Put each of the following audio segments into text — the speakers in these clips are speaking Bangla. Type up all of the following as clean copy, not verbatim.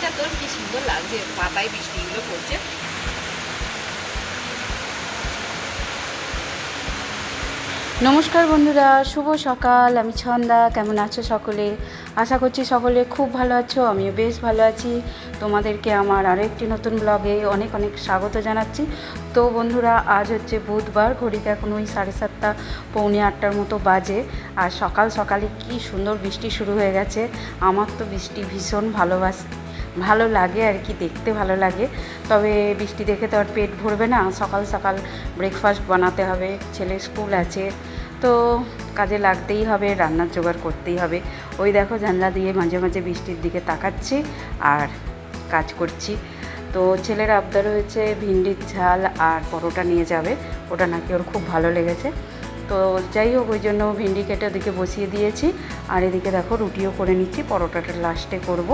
আকাশটা তোর কি সুন্দর লাগছে, পাতায় বৃষ্টিগুলো পড়ছে। নমস্কার বন্ধুরা, শুভ সকাল। আমি ছন্দা। কেমন আছো সকলে? আশা করছি সকলে খুব ভালো আছো, আমিও বেশ ভালো আছি। তোমাদেরকে আমার আরও একটি নতুন ব্লগে অনেক অনেক স্বাগত জানাচ্ছি। তো বন্ধুরা, আজ হচ্ছে বুধবার, ঘড়িতে এখন ওই 7:30 পৌনে 8টার মতো বাজে। আর সকাল সকালে কি সুন্দর বৃষ্টি শুরু হয়ে গেছে। আমার তো বৃষ্টি ভীষণ ভালো লাগে আর কি, দেখতে ভালো লাগে। তবে বৃষ্টি দেখে তো আর পেট ভরবে না, সকাল সকাল ব্রেকফাস্ট বানাতে হবে, ছেলের স্কুল আছে, তো কাজে লাগতেই হবে, রান্নার জোগাড় করতেই হবে। ওই দেখো জানলা দিয়ে মাঝে মাঝে বৃষ্টির দিকে তাকাচ্ছি আর কাজ করছি। তো ছেলের আবদার হয়েছে ভিন্ডির ঝাল আর পরোটা নিয়ে যাবে, ওটা নাকি ওর খুব ভালো লেগেছে। তো যাই হোক, ওই জন্য ভিন্ডি কেটে ওদিকে বসিয়ে দিয়েছি। আর এদিকে দেখো রুটিও করে নিচ্ছি, পরোটাটা লাস্টে করব।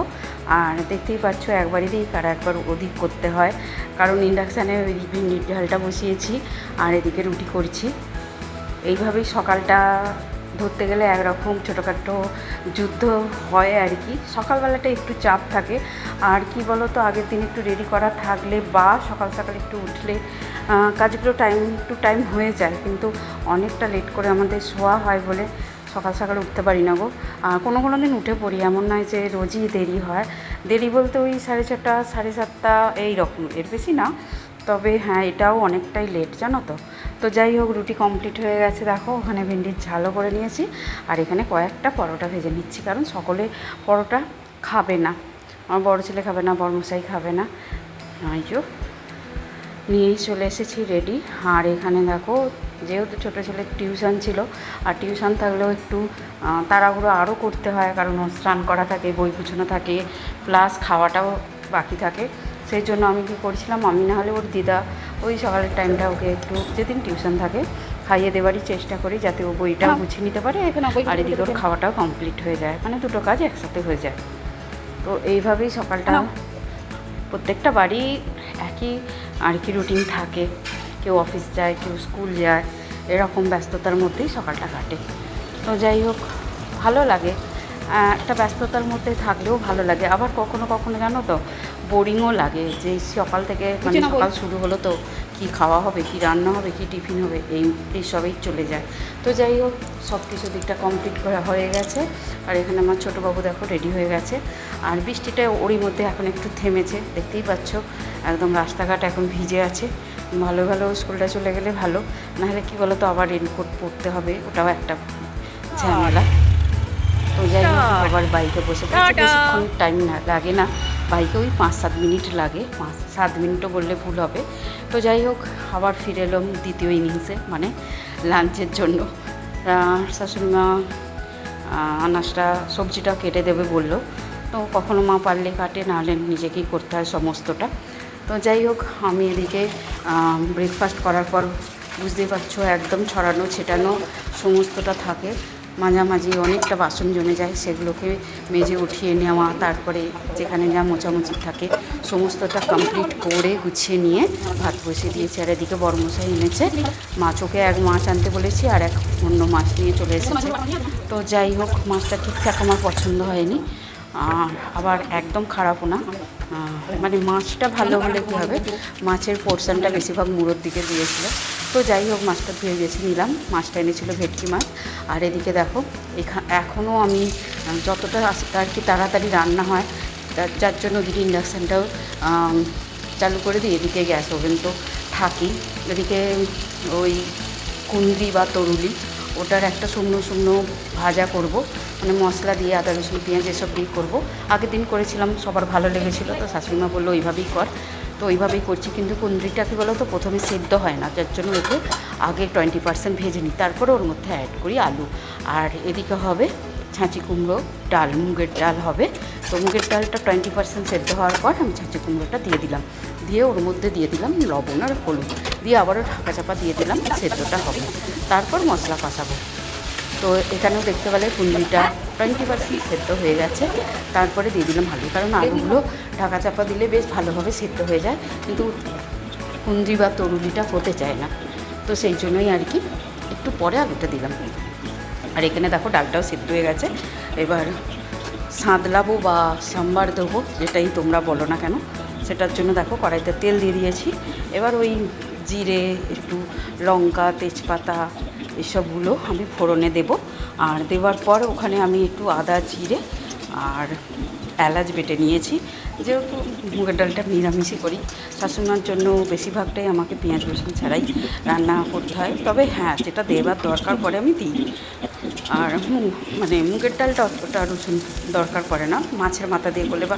আর দেখতেই পাচ্ছ একবার এদিক আর একবার ওদিক করতে হয়, কারণ ইন্ডাকশানে ওই ভিন্ডির ঝালটা বসিয়েছি আর এদিকে রুটি করছি। এইভাবেই সকালটা ধরতে গেলে একরকম ছোটোখাটো যুদ্ধ হয় আর কি। সকালবেলাটা একটু চাপ থাকে, আর কি বলো তো, আগের দিন একটু রেডি করা থাকলে বা সকাল সকাল একটু উঠলে কাজগুলো টাইম টু টাইম হয়ে যায়। কিন্তু অনেকটা লেট করে আমাদের শোয়া হয় বলে সকাল সকাল উঠতে পারি না গো। কোনো দিন উঠে পড়ি, এমন নয় যে রোজই দেরি হয়। দেরি বলতে ওই 6:30 7:30 এই রকম, এর বেশি না। তবে হ্যাঁ, এটাও অনেকটাই লেট, জানো তো। তো যাই হোক, রুটি কমপ্লিট হয়ে গেছে, দেখো ওখানে ভেন্ডির ঝালও করে নিয়েছি। আর এখানে কয়েকটা পরোটা ভেজে নিচ্ছি, কারণ সকলে পরোটা খাবে না। আমার বড় ছেলে খাবে না, বড়মশাই খাবে না। এই যে নিয়েই চলে এসেছি রেডি। আর এখানে দেখো, যেহেতু ছোটো ছেলের টিউশন ছিল, আর টিউশন থাকলেও একটু তাড়াহুড়ো আরও করতে হয়, কারণ ওর স্নান করা থাকে, বই গুছানো থাকে, প্লাস খাওয়াটাও বাকি থাকে। সেই জন্য আমি কী করছিলাম, আমি না হলে ওর দিদা ওই সকালের টাইমটা ওকে একটু, যেদিন টিউশন থাকে, খাইয়ে দেওয়ারই চেষ্টা করি, যাতে ও বইটাও গুছিয়ে নিতে পারে আর এদিকে ওর খাওয়াটাও কমপ্লিট হয়ে যায়, মানে দুটো কাজ একসাথে হয়ে যায়। তো এইভাবেই সকালটা প্রত্যেকটা বাড়ি একই আর কি রুটিন থাকে। কেউ অফিস যায়, কেউ স্কুল যায়, এরকম ব্যস্ততার মধ্যেই সকালটা কাটে। তো যাই হোক, ভালো লাগে। একটা ব্যস্ততার মধ্যে থাকলেও ভালো লাগে, আবার কখনো কখনো জানো তো বোরিংও লাগে, যে সকাল থেকে মানে সকাল শুরু হলো তো কী খাওয়া হবে, কী রান্না হবে, কী টিফিন হবে, এইসবেই চলে যায়। তো যাই হোক, সব কিছু দিকটা কমপ্লিট করা হয়ে গেছে। আর এখানে আমার ছোটোবাবু দেখো রেডি হয়ে গেছে। আর বৃষ্টিটা ওরই মধ্যে এখন একটু থেমেছে, দেখতেই পাচ্ছ, একদম রাস্তাঘাট এখন ভিজে আছে। ভালো ভালো স্কুলটা চলে গেলে ভালো, নাহলে কী বলো তো, আবার রেনকোট পরতে হবে, ওটাও একটা ঝামেলা। তো যাই হোক, আবার বাইকে বসে পড়ছি, বেশিক্ষণ টাইম লাগে না, বাইকে ওই 5-7 মিনিট লাগে, 5-7 মিনিটও বললে ভুল হবে। তো যাই হোক, আবার ফিরে এলাম দ্বিতীয় ইনিংসে, মানে লাঞ্চের জন্য। শাশুড়িমা আনাজটা সবজিটা কেটে দেবে বললো, তো কখনো মা পারলে কাটে, নাহলে নিজেকেই করতে হয় সমস্তটা। তো যাই হোক, আমি এদিকে ব্রেকফাস্ট করার পর বুঝতেই পারছো একদম ছড়ানো ছেটানো সমস্তটা থাকে, মাঝামাঝি অনেকটা বাসন জমে যায়, সেগুলোকে মেজে উঠিয়ে নেওয়া, তারপরে যেখানে যা মোছামুছি থাকে সমস্তটা কমপ্লিট করে গুছিয়ে নিয়ে ভাত বসিয়ে দিয়েছি। আর এদিকে বড়মশাই এনেছে মাছ, ওকে এক মাছ আনতে বলেছি আর এক অন্য মাছ নিয়ে চলে এসেছে। তো যাই হোক, মাছটা ঠিকঠাক আমার পছন্দ হয়নি, আবার একদম খারাপও না। মানে মাছটা ভালো হলে কী হবে, মাছের পোর্শনটা বেশিরভাগ মুড়োর দিকে দিয়েছিল। তো যাই হোক, মাছটা ধুয়ে গেছে নিলাম, মাছটা এনেছিল ভেটকি মাছ। আর এদিকে দেখো, এখনও আমি যতটা আর কি তাড়াতাড়ি রান্না হয়, যার জন্য ওদিকে ইন্ডাকশানটাও চালু করে দিই, এদিকে গ্যাস ওভেন তো থাকেই। এদিকে ওই কুন্দ্রি বা তরুলি, ওটার একটা শুকনো শুকনো ভাজা করব, মানে মশলা দিয়ে আদা রসুন পেঁয়াজ এসব দিয়ে করব। আগের দিন করেছিলাম, সবার ভালো লেগেছিলো, তো শাশুড়িমা বললো ওইভাবেই কর, তো ওইভাবেই করছি। কিন্তু কুন্দ্রিটা কী বলো তো, প্রথমে সেদ্ধ হয় না, যার জন্য ওকে আগে 20% ভেজে নিই, তারপরে ওর মধ্যে অ্যাড করি আলু। আর এদিকে হবে ছাঁচি কুমড়ো ডাল, মুগের ডাল হবে। তো মুগের ডালটা 20% সেদ্ধ হওয়ার পর আমি ছাঁচি কুমড়োটা দিয়ে দিলাম, দিয়ে ওর মধ্যে দিয়ে দিলাম লবণ আর হলুদ, দিয়ে আবারও ঢাকা চাপা দিয়ে দিলাম, সেদ্ধটা হবে, তারপর মশলা কষাবো। তো এখানেও দেখতে পেলে কুন্দ্রিটা 20% সেদ্ধ হয়ে গেছে, তারপরে দিয়ে দিলাম আলু, কারণ আলুগুলো ঢাকা চাপা দিলে বেশ ভালোভাবে সেদ্ধ হয়ে যায়, কিন্তু কুন্দ্রি বা তরুলিটা হতে চায় না, তো সেই জন্যই আর কি একটু পরে আলুটা দিলাম। আর এখানে দেখো ডালটাও সেদ্ধ হয়ে গেছে, এবার সাঁতলাবো বা সাম্বার দেবো, যেটাই তোমরা বলো না কেন, সেটার জন্য দেখো কড়াইতে তেল দিয়ে দিয়েছি। এবার ওই জিরে, একটু লঙ্কা, তেজপাতা এসবগুলো আমি ফোড়নে দেব। আর দেওয়ার পর ওখানে আমি একটু আদা, জিরে আর এলাচ বেটে নিয়েছি। যেহেতু মুগের ডালটা নিরামিষই করি, শাশুড়িমার জন্য বেশিরভাগটাই আমাকে পেঁয়াজ রসুন ছাড়াই রান্না করতে হয়। তবে হ্যাঁ, যেটা দেবার দরকার পড়ে আমি দিই। আর মানে মুগের ডালটা অতটা রসুন দরকার পড়ে না, মাছের মাথা দিয়ে করলে বা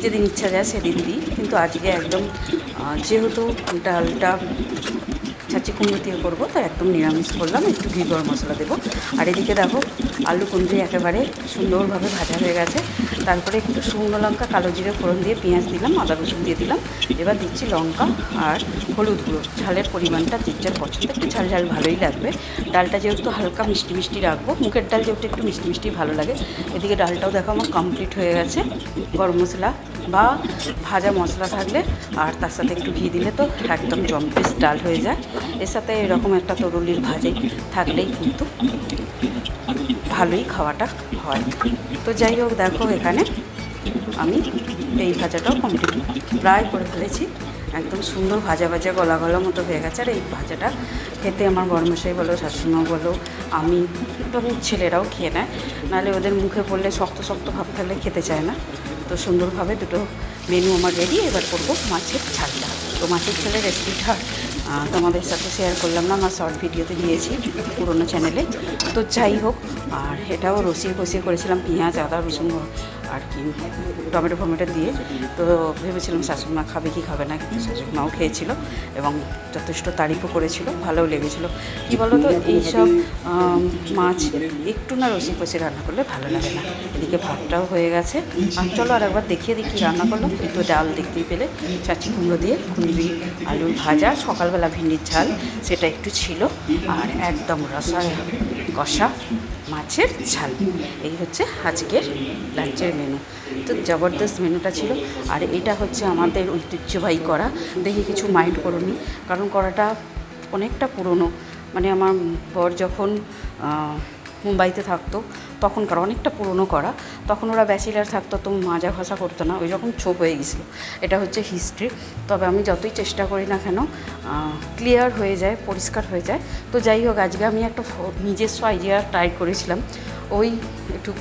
যেদিন ইচ্ছা যায় সেদিন দিই। কিন্তু আজকে একদম যেহেতু ডালটা ছাঁচি কুমড়ো দিয়ে করবো, তো একদম নিরামিষ করলাম। একটু ঘি গরম মশলা দেবো। আর এদিকে দেখো আলু কুঁদরি একেবারে সুন্দরভাবে ভাজা হয়ে গেছে। তারপরে একটু শুকনো লঙ্কা, কালো জিরে ফোড়ন দিয়ে পেঁয়াজ দিলাম, আদা রসুন দিয়ে দিলাম। এবার দিচ্ছি লঙ্কা আর হলুদ গুঁড়ো। ঝালের পরিমাণটা যে যার পছন্দ, একটু ঝাল ঝাল ভালোই লাগবে। ডালটা যেহেতু হালকা মিষ্টি মিষ্টি রাখবো, মুগের ডাল যেহেতু একটু মিষ্টি মিষ্টি ভালো লাগে। এদিকে ডালটাও দেখো আমার কমপ্লিট হয়ে গেছে। গরম মশলা বা ভাজা মশলা থাকলে আর তার সাথে একটু ঘি দিলে তো একদম জম্পিস ডাল হয়ে যায়। এর সাথে এরকম একটা তরুলির ভাজি থাকলেই কিন্তু ভালোই খাওয়াটা হয়। তো যাই হোক, দেখো এখানে আমি এই ভাজাটাও কমপ্লিট প্রায় করে ফেলেছি। একদম সুন্দর ভাজা ভাজা গলা গলা মতো হয়ে গেছে। আর এই ভাজাটা খেতে আমার বড়মশাই বলো, শাশুড়িমা বলো, আমি এবং ছেলেরাও খেয়ে নেয়। নাহলে ওদের মুখে পড়লে শক্ত শক্ত ভাব থাকলে খেতে চায় না। তো সুন্দরভাবে দুটো মেনু আমার রেডি। এবার করবো মাছের ঝালটা। তো মাছের ঝালের রেসিপিটা তোমাদের সাথে শেয়ার করলাম না, আমার শর্ট ভিডিওতে দিয়েছি পুরোনো চ্যানেলে। তো যাই হোক, আর এটাও রসিয়ে কষিয়ে করেছিলাম পেঁয়াজ, আদা, রসুন আর কি টমেটো ফমেটো দিয়ে। তো ভেবেছিলাম শাশুড়িমা খাবে কি খাবে না, কিন্তু শাশুড়িমাও খেয়েছিল এবং যথেষ্ট তারিফও করেছিল, ভালোও লেগেছিলো। কী বলো তো, এইসব মাছ একটু না রসিয়ে কষিয়ে রান্না করলে ভালো লাগে না। এদিকে ভাতটাও হয়ে গেছে। আর চলো আর একবার দেখিয়ে দিই কী রান্না করলাম। একটু ডাল দেখতেই পেলে, চাচি কুমড়ো দিয়ে কুঁদরি আলুর ভাজা, সকালবেলা ভিন্ডির ঝাল সেটা একটু ছিল, আর একদম রসা কষা মাছের ঝাল। এই হচ্ছে আজকের লাঞ্চের মেনু। তো জবরদস্ত মেনুটা ছিল। আর এটা হচ্ছে আমাদের ঐতিহ্যবাহী করা। দেখি কিছু মাইন্ড করোনি, কারণ কড়াটা অনেকটা পুরনো। মানে আমার বর যখন মুম্বাইতে থাকতো তখনকার অনেকটা পুরনো করা। তখন ওরা ব্যাচেলার থাকতো, তো মাজা ঘষা করতো না, ওই রকম ছোপ হয়ে গেছিলো। এটা হচ্ছে হিস্ট্রি। তবে আমি যতই চেষ্টা করি না কেন, ক্লিয়ার হয়ে যায়, পরিষ্কার হয়ে যায়। তো যাই হোক, আজকে আমি একটা নিজস্ব আইডিয়া ট্রাই করেছিলাম। ওই একটু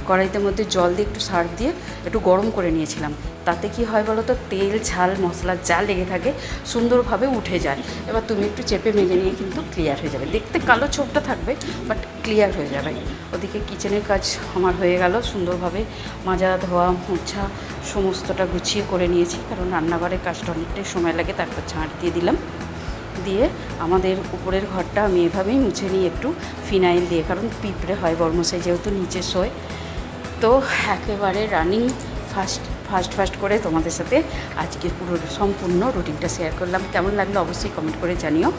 কড়াইতে মধ্যে জল দিয়ে একটু সার্ফ দিয়ে একটু গরম করে নিয়েছিলাম। তাতে কি হয় বলো তো, তেল ঝাল মশলা যা লেগে থাকে সুন্দরভাবে উঠে যায়। এবার তুমি একটু চেপে মেজে নিয়ে কিন্তু ক্লিয়ার হয়ে যাবে। দেখতে কালো ছোপটা থাকবে, বাট ক্লিয়ার হয়ে যাবে। ওদিকে কিচেনের কাজ আমার হয়ে গেল সুন্দরভাবে। মাজা ধোয়া মোছা সমস্তটা গুছিয়ে করে নিয়েছি, কারণ রান্নাঘরের কাজটা অনেকটাই সময় লাগে। তারপর ঝাঁট দিয়ে দিলাম, দিয়ে আমাদের উপরের ঘরটা আমি এভাবেই মুছে নিই একটু ফিনাইল দিয়ে, কারণ পিঁপড়ে হয়, বর্মশাই যেহেতু নিচে শোয়। তো একেবারে রানিং ফাস্ট করে তোমাদের সাথে আজকে পুরো সম্পূর্ণ রুটিনটা শেয়ার করলাম। কেমন লাগলো অবশ্যই কমেন্ট করে জানিও।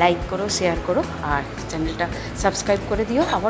লাইক করো, শেয়ার করো, আর চ্যানেলটা সাবস্ক্রাইব করে দিও। আবার